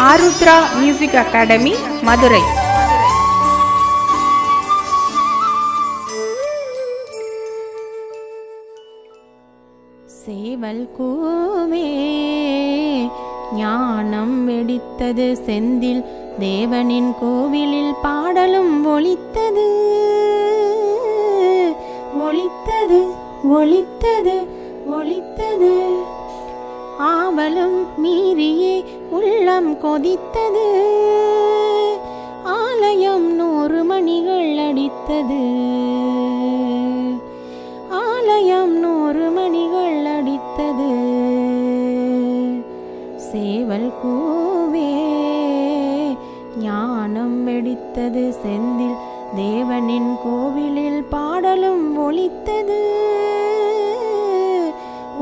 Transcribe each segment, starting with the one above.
Arudra music academy, Madurai. சேவல் கூவே ஞானம் வெடித்தது, செந்தில் தேவனின் கோவிலில் பாடலும் ஒலித்தது ஒலித்தது ஒலித்தது ஒலித்தது. ஆவலும் மீறியே உள்ளம் கொதித்தது, ஆலயம் 100 மணிகள் அடித்தது, ஆலயம் 100 மணிகள் அடித்தது. சேவல் கூவே ஞானம் வெடித்தது, செந்தில் தேவனின் கோவிலில் பாடலும் ஒலித்தது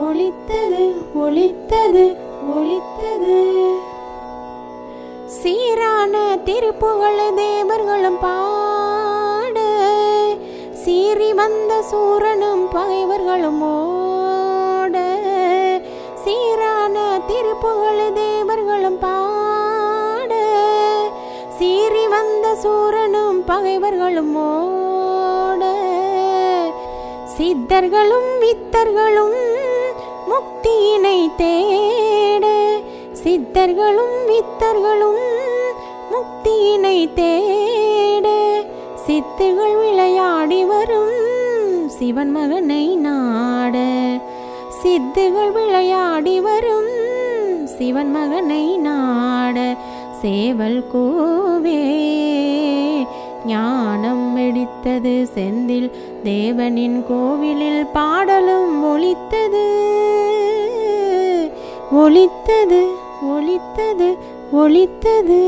ஒலித்தது ஒலித்தது ஒலித்தது. சீரான திருப்புகழ் தேவர்களும் பாட, சீறி வந்த சூரனும் பகைவர்களும் ஓட. சீரான திருப்புகழ் தேவர்களும் பாட, சீறி வந்த சூரனும் பகைவர்களும் ஓட. சித்தர்களும் வித்தர்களும் முக்தியினை தேட, சித்தர்களும் வித்தர்களும் முக்தியினை தேட. சித்துகள் விளையாடி வரும் சிவன் மகனை நாட, சித்துகள் விளையாடி வரும் சிவன் மகனை நாட. சேவல் கூவே ஞானம் வெடித்தது, செந்தில் தேவனின் கோவிலில் பாடலும் ஒலித்தது ஒலித்தது ஒலித்தது ஒலித்தது.